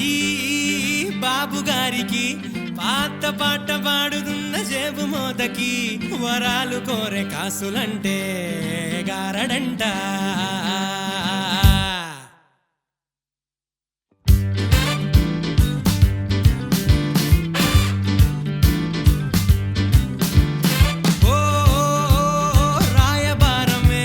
ఈ బాబు గారికి పాత పాట పాడుతున్న జేబు మోతకి వరాలు కోరే కాసులంటే గారడంట. రాయబారమే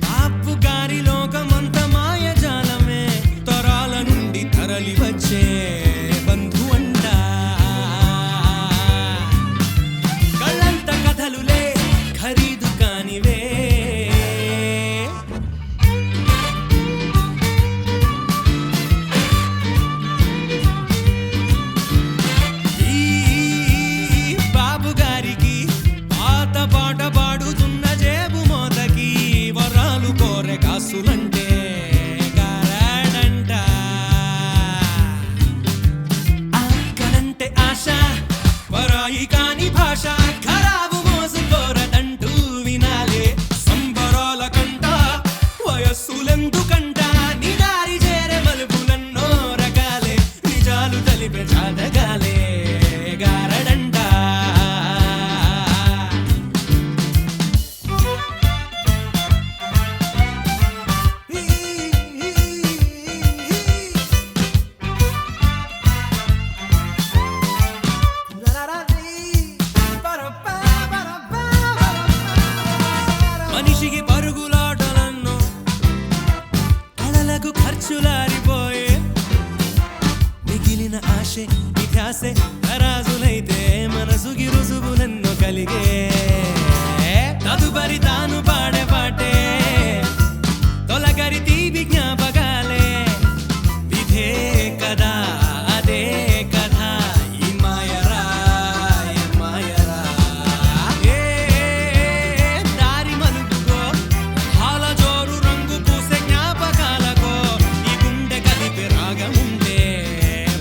బాబు గారి లోకమంత మాయజాలమే, తరాల నుండి తరలి వచ్చే బంధువంట. కళ్ళంత కథలులే ఖరీదు కానివే, ఈ బాబు గారికి పాత పాట పాడుతున్న జేబు మోతకి వరాలు కోరే కాసులంటే గారాడంట. ఆకలంటే ఆశ పరాయి కాని భాష, ఖరాబు మోసుకోరదంటూ వినాలే సంబరాల కంట. వయస్సులెందుకంట నిదారి చేరే మలుపులన్నో రకాలే, నిజాలు తెలిపే జాతకాలే గారడంట. మనిషికి పరుగులాటలన్నో కళలకు ఖర్చులారిపోయే, మిగిలిన ఆశే ఇతిహాసే తరాజులైతే మనసుకి రుజువులెన్నో కలిగే. తదుపరి తాను పాడే పాటే తొలగరి తీపి జ్ఞాపకాలే, విధే కదా అదే కదా ఈ మాయరా ఏ మాయరా. ఏ దారి మలుపుకో హాల జోరు రంగు పూసే జ్ఞాపకాలకో, ఈ గుండె కలిపి రాగముందే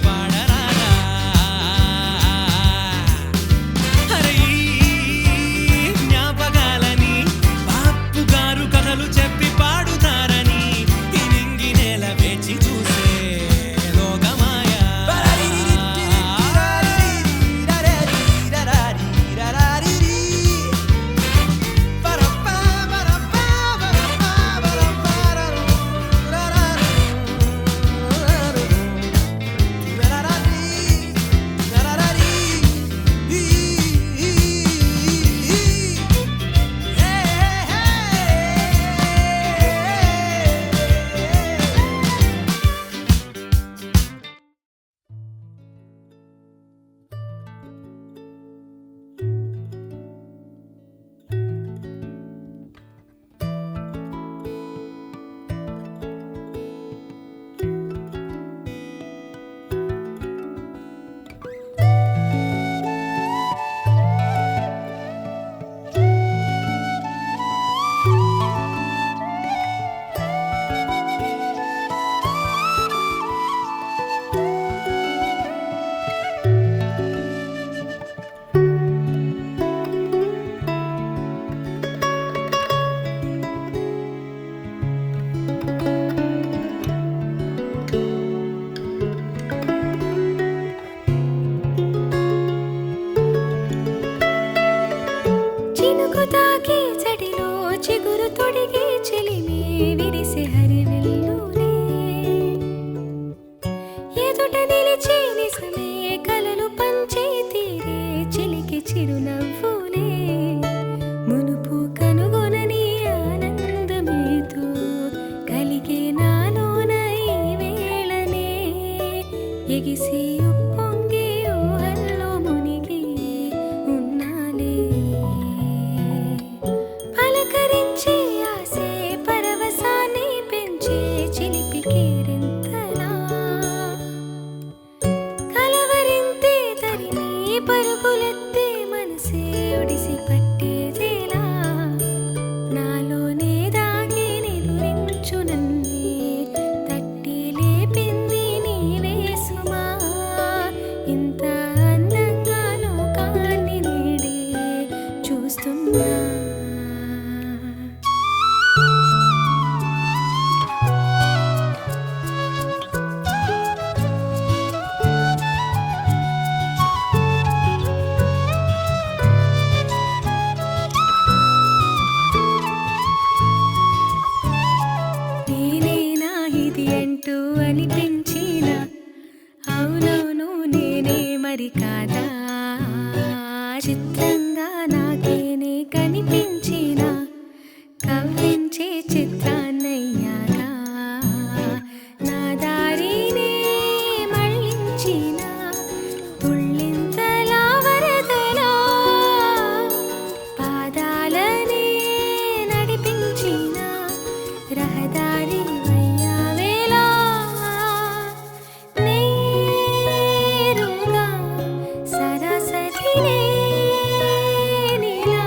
పాడరాదా. అరే ఈ జ్ఞాపకాలని బాపు గారు కథలు చెప్పి పాడుతారని ఈ నింగి నేల వేచి చూసే లోకమాయ. చినుకు తాకి చడిలో చిగురు తొడిగి చెలిమే విరిసే హరివెల్లులే, ఎదుట నిలిచి నిజమే కలలు పంచే తీరే చిలికి చిరునవ్వులే. మునుపు కనుగొనని ఆనందమేతో కలిగే నాలోన ఈ వేళనే, ఎగిసి ఉప్పొంగి ఊహల్లో మునిగి ఉన్నాలే. పలకరించే ఆసే పరవశాన్ని పెంచే చిలిపి కేరింతలా, కలవరింతే తరిమి పరుగులెత్తే మనసే ఒడిసి పట్టేదేలా. నాలోనే దాగి నిదురించు నన్నే తట్టి లేపింది నీవే సుమా. కాదా చిత్రంగా నాకేనే కనిపించిన కవ్వించే చిత్రాన్నయ్యాగా నా దారినే మళ్ళించిన తుళ్ళింతలా వరదలా పాదాలనే నడిపించిన రహదారి వయ్యావేలా నేరుగా సరాసరి నేనిలా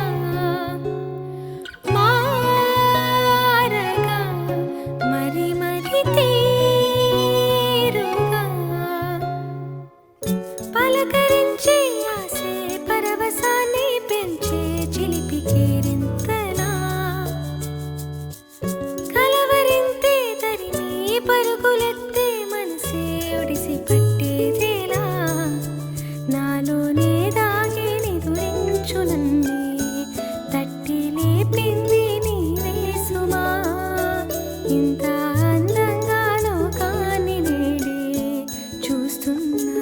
మారగా మరి మరి తీరుగా పలకరించే ఆసే పరవశాన్ని పెంచే చిలిపి కేరింతలా కలవరింతే తరిమి పరుగులెత్తే మనసే ఒడిసి పట్టేదేలా నాలోనే దాగి నిదురించు నన్నే తట్టి లేపింది నీవే సుమా ఇంత అందంగా లోకాన్ని నేడే చూస్తున్నా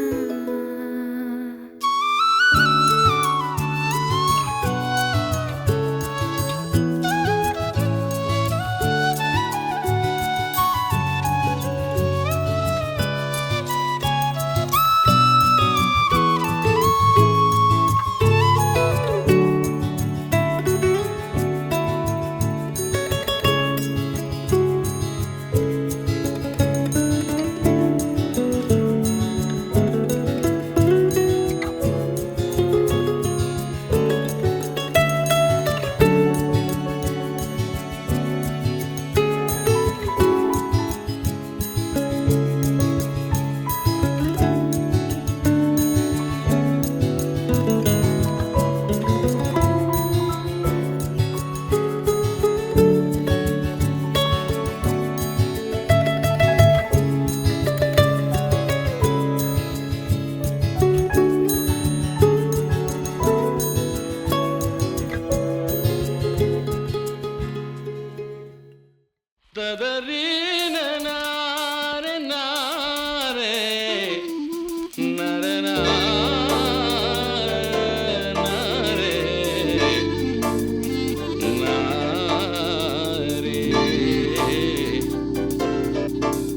తదరీన నారె నారె నరె నారె నారె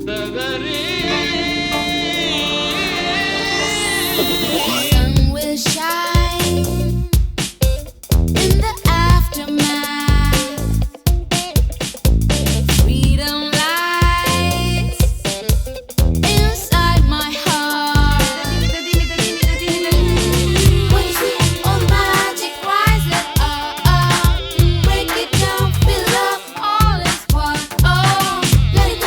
తదరీ Sun will shine in the aftermath. Freedom lies inside my heart. When you see all the magic rising up, break it down, fill up, all is one. Oh, let it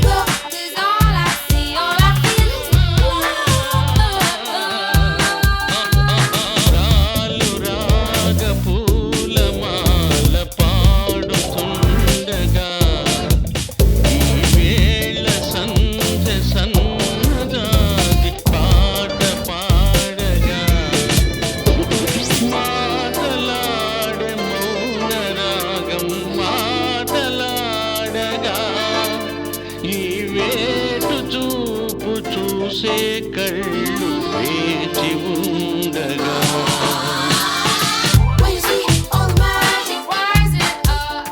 go, 'cause all I see, all I feel is love. రాలు రాగ పూలమాల పాడుతుండగా ఈ వేళ సంధ్య సన్నదాగి పాట పాడగా మాటలాడే మౌన రాగం మాటలాడగా ఈ వేటు చూపు చూసే కళ్ళు వేచి ఉండగా When you see all the magic rising up,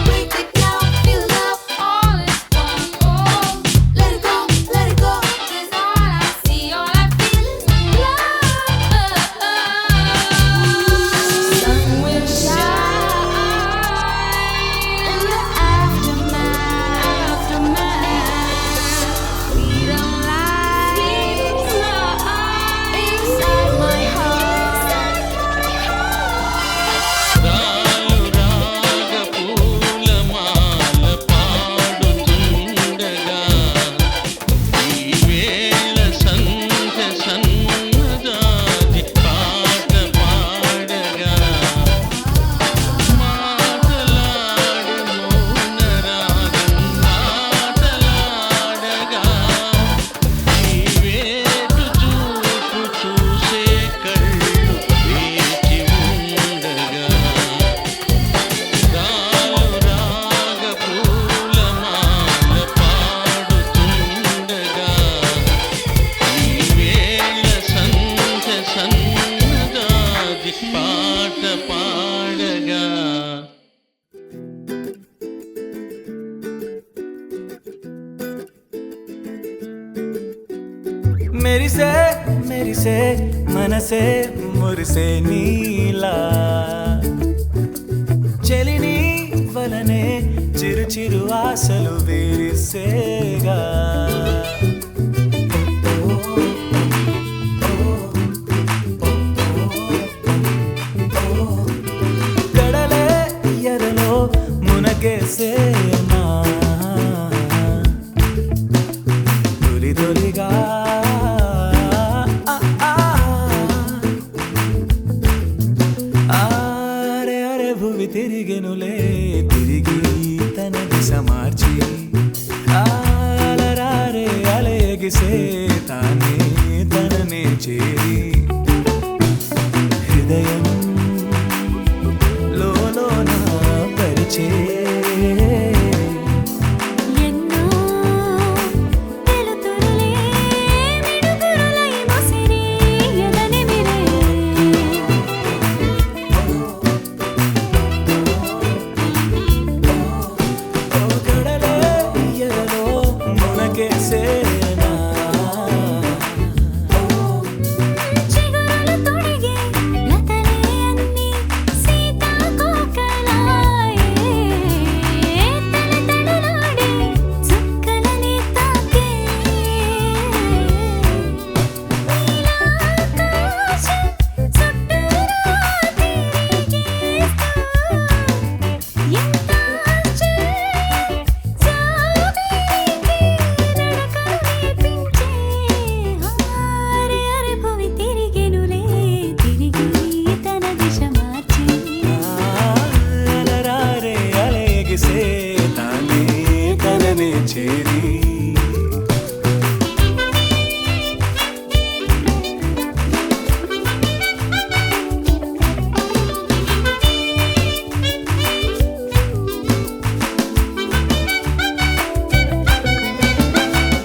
break it down, fill up, all is one. Oh, let it go, 'cause all I see, all I feel is love. Sun will shine in the aftermath. Freedom lies inside my heart. మెరిసే మెరిసే మనసే మురిసే నీలా చెలిని వలనే చిరు చిరు ఆశలు విరిసేగా కడలే ఎరలో మునగేసేనా తొలి తొలిగా అరే అరే భూమి తిరిగెనులే తిరిగి తన దిశ మార్చి అలరారే అలయగిసే తానే తననే చేరి హృదయం లోన పరిచే ఎన్నో తెలుతురులే మిడుగురులై ముసిరి ఎదని మిరే ఓ కడలే ఎరలో మునగేసేనా చిగురులు తొడిగే లతలే అన్ని సీతాకోకలాయే తలతడలాడే చుక్కలని తాకే నీలాకాశం చుట్టూరా తిరిగేస్తూ ఎంత ఆశ్చర్యం జాబిలికి నడకలు నేర్పించే అరే అరే భూమి తిరిగెనులే తిరిగి తన దిశ మార్చి అలరారే అలయగిసే తానే తననే చేరి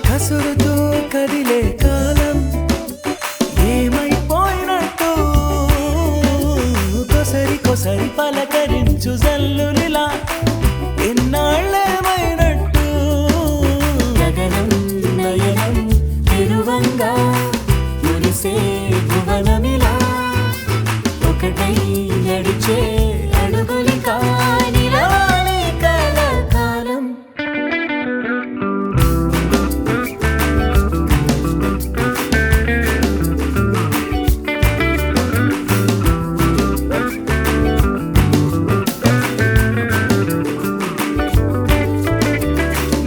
కసురుతూ కదిలే కాలం ఏమైపోయినట్టు కొసరి కొసరి పలకరించు జల్లులిలా ఎన్నాళ్ళేమైనట్టు గగనం నయనం తిరువంగా మురిసే భువనమిలా ఒకటై నడిచే అడుగులి కానిలాలి కలకాలం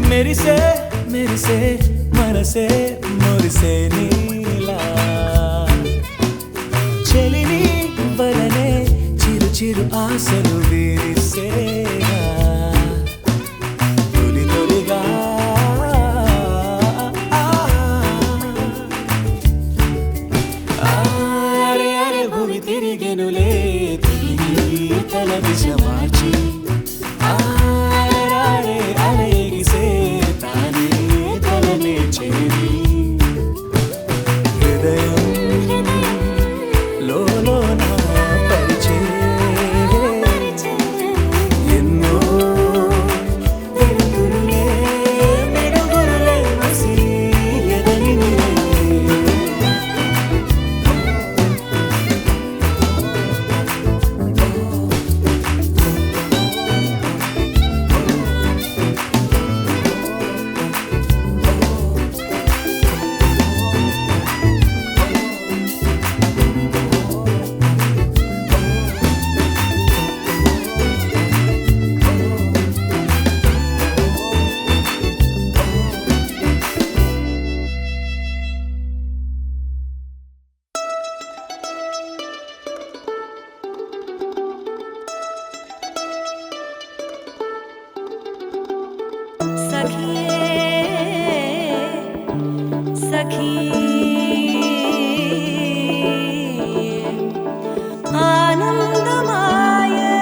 మెరిసే మెరిసే మనసే మురిసే నీలా చెలిని వలనే చిరు చిరు ఆశలు విరిసేగా తొలి తొలిగా అరే అరే భూమి తిరిగెనులే తిరిగి తన దిశ మార్చి అలరారే అలయగిసే తానే తననే చేరి హృదయం లోన పరిచే ఎన్నో తెలుతురులే మిడుగురులే Musiri ఎదని నిరే ఆనందమాయే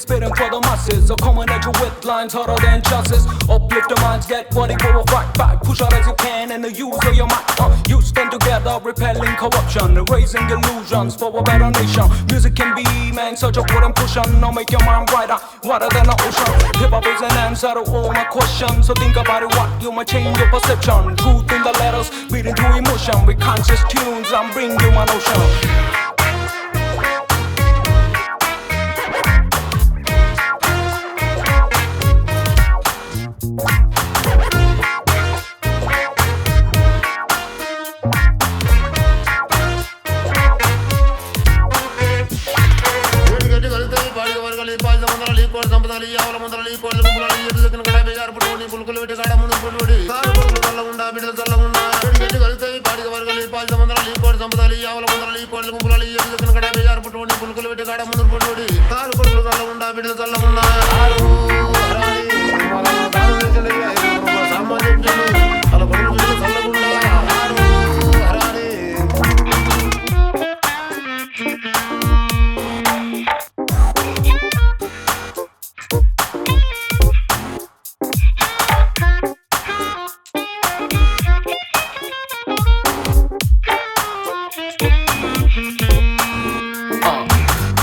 be spitting for the masses. So coming at you with lines harder than chassis. Uplift the minds, get ready for a fight back. Push out as you can and the use of your mind. You stand together, repelling corruption, erasing illusions for a better nation. Music can be, man, such a put and push on. Now make your mind brighter, wider than the ocean. Hip hop is an answer to all my questions. So think about it, what you might change your perception. Truth in the letters, beating through emotion. With conscious tunes, I'm bringing you my notion.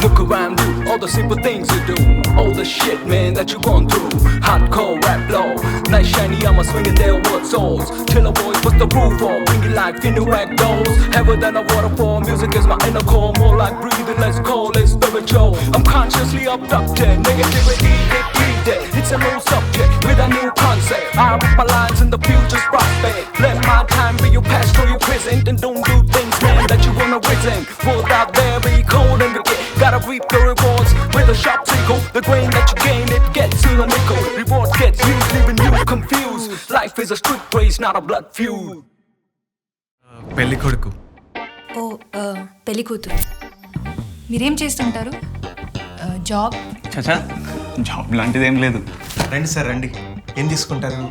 Look around you, all the simple things you do, all the shit, man, that you gone through. Hardcore rap blow, nice shiny, I'm a swinging their word souls. Killer boys, what's the roof for? Bringing life into rag dolls. Heavier than a waterfall, music is my inner core. More like breathing, let's call it spiritual. I'm consciously abducted, negativity depleted. It's a new subject with a new concept. I put my lines in the future's prospect. Let my time be your past or your present, and don't do things, man, that you wanna resent. World out there be cold and wicked. Gotta reap the rewards with a sharp sickle. The grain that you gain, it gets you a nickel. Reward gets used, leaving you confused. Life is a street race, not a blood feud. పెళ్లి కొడుకు. ఓ పెళ్లి కూతురు. మీరేం చేస్తుంటారు? Job? చచా, job లాంటిది ఏం లేదు. రండి సార్ రండి. ఏం తీసుకుంటారు?